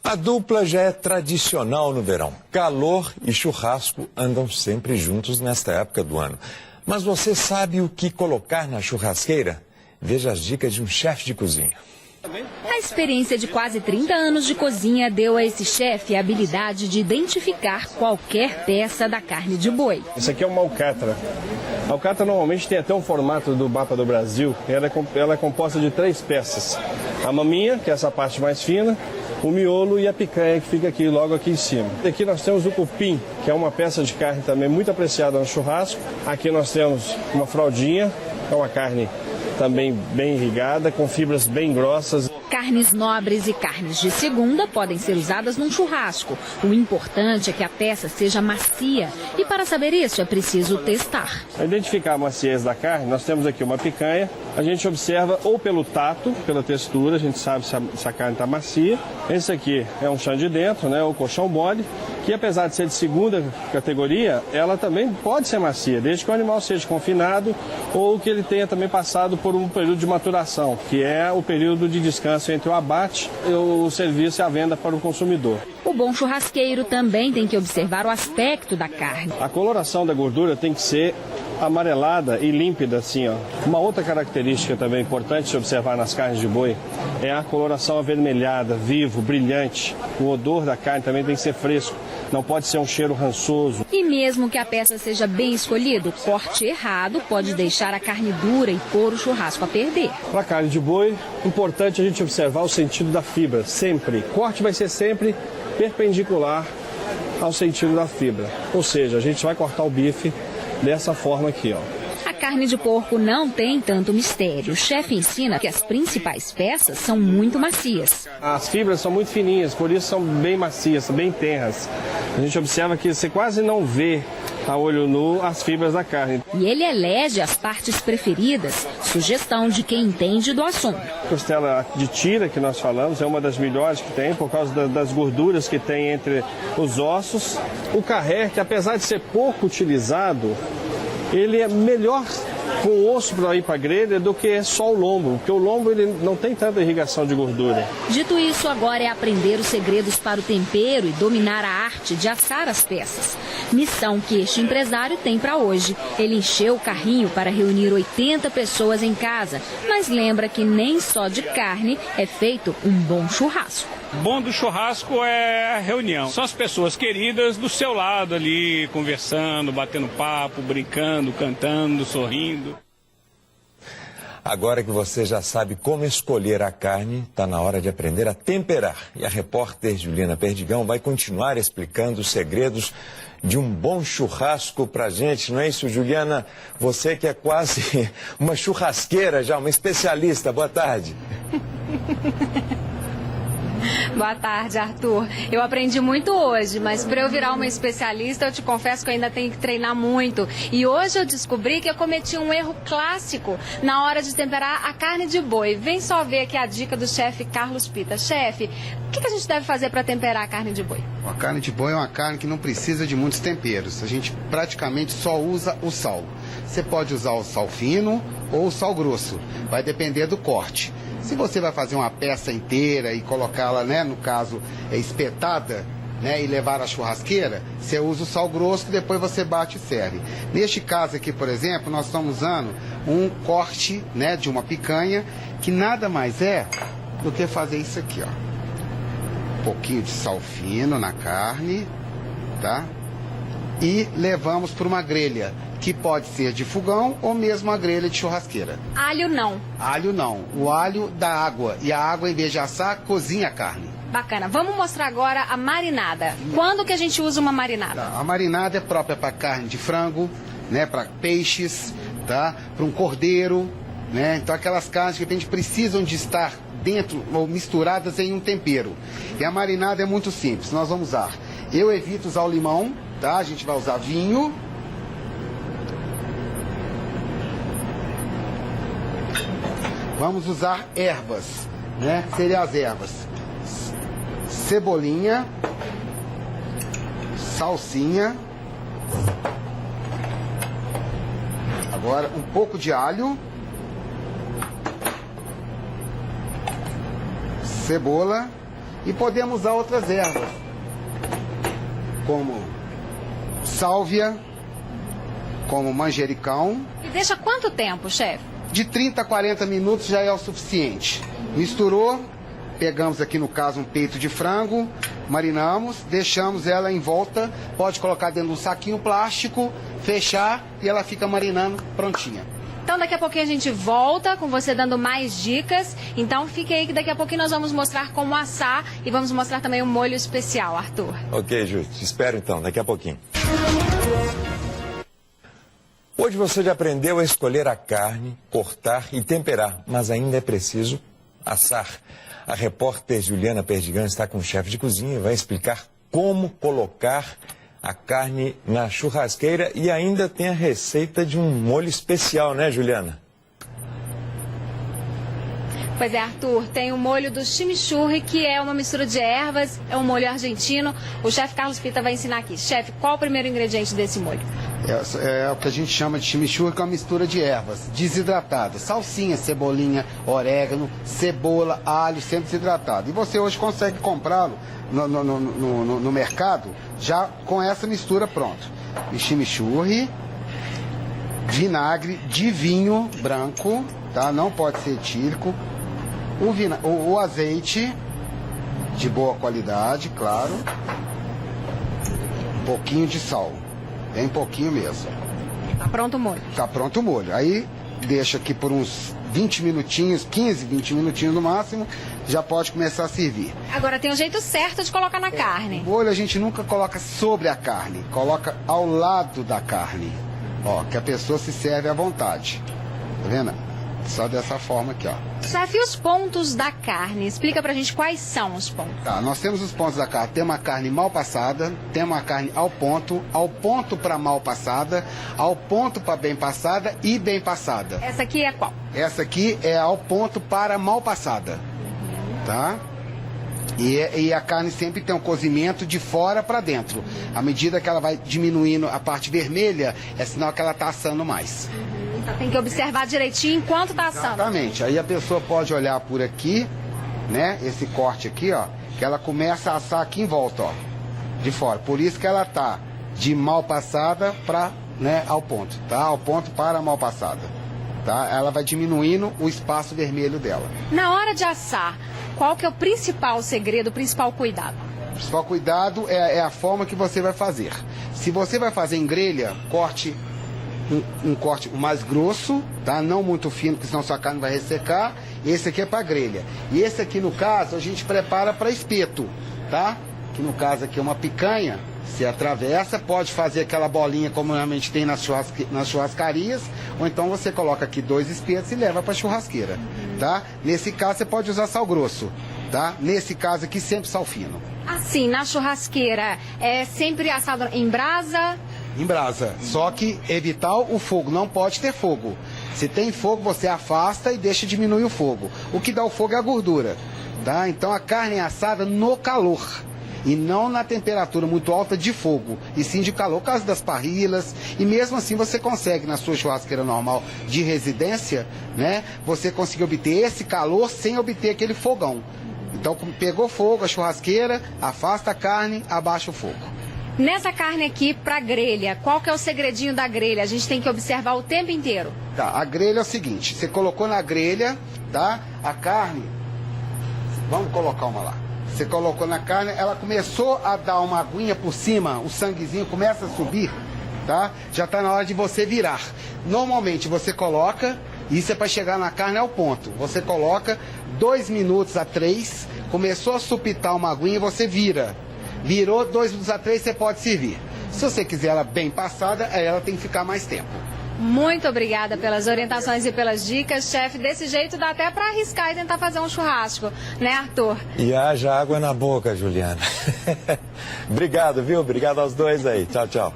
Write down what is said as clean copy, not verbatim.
A dupla já é tradicional no verão. Calor e churrasco andam sempre juntos nesta época do ano. Mas você sabe o que colocar na churrasqueira? Veja as dicas de um chefe de cozinha. A experiência de quase 30 anos de cozinha deu a esse chefe a habilidade de identificar qualquer peça da carne de boi. Isso aqui é uma alcatra. A alcatra normalmente tem até um formato do mapa do Brasil. Ela é composta de 3 peças. A maminha, que é essa parte mais fina, o miolo e a picanha, que fica aqui logo aqui em cima. Aqui nós temos o cupim, que é uma peça de carne também muito apreciada no churrasco. Aqui nós temos uma fraldinha, é uma carne também bem irrigada, com fibras bem grossas. Carnes nobres e carnes de segunda podem ser usadas num churrasco. O importante é que a peça seja macia. E para saber isso é preciso testar. Para identificar a maciez da carne, nós temos aqui uma picanha. A gente observa ou pelo tato, pela textura, a gente sabe se a carne está macia. Esse aqui é um chão de dentro, né, o colchão mole, que apesar de ser de segunda categoria, ela também pode ser macia, desde que o animal seja confinado ou que ele tenha também passado por um período de maturação, que é o período de descanso entre o abate e o serviço e a venda para o consumidor. O bom churrasqueiro também tem que observar o aspecto da carne. A coloração da gordura tem que ser amarelada e límpida assim, ó. Uma outra característica também importante de observar nas carnes de boi é a coloração avermelhada, vivo, brilhante. O odor da carne também tem que ser fresco, não pode ser um cheiro rançoso. E mesmo que a peça seja bem escolhida, o corte errado pode deixar a carne dura e pôr o churrasco a perder. Para a carne de boi, importante a gente observar o sentido da fibra, sempre. O corte vai ser sempre perpendicular ao sentido da fibra, ou seja, a gente vai cortar o bife dessa forma aqui, ó. A carne de porco não tem tanto mistério. O chefe ensina que as principais peças são muito macias. As fibras são muito fininhas, por isso são bem macias, são bem tenras. A gente observa que você quase não vê a olho nu as fibras da carne. E ele elege as partes preferidas, sugestão de quem entende do assunto. A costela de tira que nós falamos é uma das melhores que tem, por causa das gorduras que tem entre os ossos. O carré, que apesar de ser pouco utilizado, ele é melhor com o osso para ir para a grelha do que só o lombo, porque o lombo ele não tem tanta irrigação de gordura. Dito isso, agora é aprender os segredos para o tempero e dominar a arte de assar as peças. Missão que este empresário tem para hoje. Ele encheu o carrinho para reunir 80 pessoas em casa, mas lembra que nem só de carne é feito um bom churrasco. O bom do churrasco é a reunião. São as pessoas queridas do seu lado ali, conversando, batendo papo, brincando, cantando, sorrindo. Agora que você já sabe como escolher a carne, está na hora de aprender a temperar. E a repórter Juliana Perdigão vai continuar explicando os segredos de um bom churrasco pra gente, não é isso, Juliana? Você que é quase uma churrasqueira já, uma especialista. Boa tarde. Boa tarde, Arthur. Eu aprendi muito hoje, mas para eu virar uma especialista, eu te confesso que eu ainda tenho que treinar muito. E hoje eu descobri que eu cometi um erro clássico na hora de temperar a carne de boi. Vem só ver aqui a dica do chefe Carlos Pita. Chefe, o que a gente deve fazer para temperar a carne de boi? A carne de boi é uma carne que não precisa de muitos temperos. A gente praticamente só usa o sal. Você pode usar o sal fino ou o sal grosso. Vai depender do corte. Se você vai fazer uma peça inteira e colocá-la, né, no caso, espetada, né, e levar à churrasqueira, você usa o sal grosso e depois você bate e serve. Neste caso aqui, por exemplo, nós estamos usando um corte, né, de uma picanha, que nada mais é do que fazer isso aqui, ó. Um pouquinho de sal fino na carne, tá? E levamos para uma grelha, que pode ser de fogão ou mesmo a grelha de churrasqueira. Alho não. Alho não. O alho dá água. E a água, em vez de assar, cozinha a carne. Bacana. Vamos mostrar agora a marinada. Quando que a gente usa uma marinada? A marinada é própria para carne de frango, né? Para peixes, tá? Para um cordeiro, né? Então aquelas carnes que a gente precisam de estar dentro ou misturadas em um tempero. E a marinada é muito simples. Nós vamos usar. Eu evito usar o limão, tá? A gente vai usar vinho. Vamos usar ervas, né? Seriam as ervas. Cebolinha, salsinha. Agora um pouco de alho. Cebola E podemos usar outras ervas, como sálvia, como manjericão. E deixa quanto tempo, chefe? De 30 a 40 minutos já é o suficiente. Misturou, pegamos aqui no caso um peito de frango, marinamos, deixamos ela em volta, pode colocar dentro de um saquinho plástico, fechar e ela fica marinando prontinha. Então daqui a pouquinho a gente volta com você dando mais dicas. Então fique aí que daqui a pouquinho nós vamos mostrar como assar e vamos mostrar também um molho especial, Arthur. Ok, Ju, te espero então, daqui a pouquinho. Hoje você já aprendeu a escolher a carne, cortar e temperar, mas ainda é preciso assar. A repórter Juliana Perdigão está com o chefe de cozinha e vai explicar como colocar a carne na churrasqueira e ainda tem a receita de um molho especial, né, Juliana? Pois é, Arthur, tem o molho do chimichurri, que é uma mistura de ervas, é um molho argentino. O chefe Carlos Pita vai ensinar aqui. Chefe, qual o primeiro ingrediente desse molho? É o que a gente chama de chimichurri, que é uma mistura de ervas desidratadas. Salsinha, cebolinha, orégano, cebola, alho, sempre desidratado. E você hoje consegue comprá-lo no mercado já com essa mistura pronto. E chimichurri, vinagre de vinho branco, tá? Não pode ser etílico. O azeite de boa qualidade, claro. Um pouquinho de sal. Bem pouquinho mesmo. Tá pronto o molho. Tá pronto o molho. Aí deixa aqui por uns 20 minutinhos, 15, 20 minutinhos no máximo, já pode começar a servir. Agora tem um jeito certo de colocar na carne. O molho a gente nunca coloca sobre a carne, coloca ao lado da carne. Ó, que a pessoa se serve à vontade. Tá vendo? Só dessa forma aqui, ó. Chefe, e os pontos da carne? Explica pra gente quais são os pontos. Tá, nós temos os pontos da carne. Tem uma carne mal passada, tem uma carne ao ponto para mal passada, ao ponto para bem passada e bem passada. Essa aqui é qual? Essa aqui é ao ponto para mal passada, tá? E a carne sempre tem um cozimento de fora para dentro. À medida que ela vai diminuindo a parte vermelha, é sinal que ela está assando mais. Então tem que observar direitinho enquanto está assando. Exatamente. Aí a pessoa pode olhar por aqui, né? Esse corte aqui, ó, que ela começa a assar aqui em volta, ó, de fora. Por isso que ela tá de mal passada para, né, ao ponto, tá? Ao ponto para mal passada, tá? Ela vai diminuindo o espaço vermelho dela. Na hora de assar, qual que é o principal segredo, o principal cuidado? O principal cuidado é a forma que você vai fazer. Se você vai fazer em grelha, corte um corte mais grosso, tá? Não muito fino, porque senão sua carne vai ressecar. Esse aqui é para grelha. E esse aqui, no caso, a gente prepara para espeto, tá? Que no caso aqui é uma picanha. Você atravessa, pode fazer aquela bolinha como normalmente tem nas churrascarias, ou então você coloca aqui 2 espetos e leva para churrasqueira, tá? Nesse caso você pode usar sal grosso, tá? Nesse caso aqui sempre sal fino. Assim, na churrasqueira, é sempre assado em brasa? Em brasa, só que evitar o fogo, não pode ter fogo. Se tem fogo, você afasta e deixa diminuir o fogo. O que dá o fogo é a gordura, tá? Então a carne é assada no calor e não na temperatura muito alta de fogo, e sim de calor, por causa das parrilhas. E mesmo assim você consegue, na sua churrasqueira normal de residência, né? Você conseguir obter esse calor sem obter aquele fogão. Então pegou fogo, a churrasqueira, afasta a carne, abaixa o fogo. Nessa carne aqui para grelha, qual que é o segredinho da grelha? A gente tem que observar o tempo inteiro. Tá, a grelha é o seguinte, você colocou na grelha, tá? A carne, vamos colocar uma lá. Você colocou na carne, ela começou a dar uma aguinha por cima, o sanguezinho começa a subir, tá? Já está na hora de você virar. Normalmente você coloca, isso é para chegar na carne ao ponto. Você coloca 2 minutos a 3, começou a supitar uma aguinha, você vira. Virou 2 minutos a 3, você pode servir. Se você quiser ela bem passada, ela tem que ficar mais tempo. Muito obrigada pelas orientações e pelas dicas, chefe. Desse jeito dá até para arriscar e tentar fazer um churrasco, né, Arthur? E haja água na boca, Juliana. Obrigado, viu? Obrigado aos dois aí. Tchau, tchau.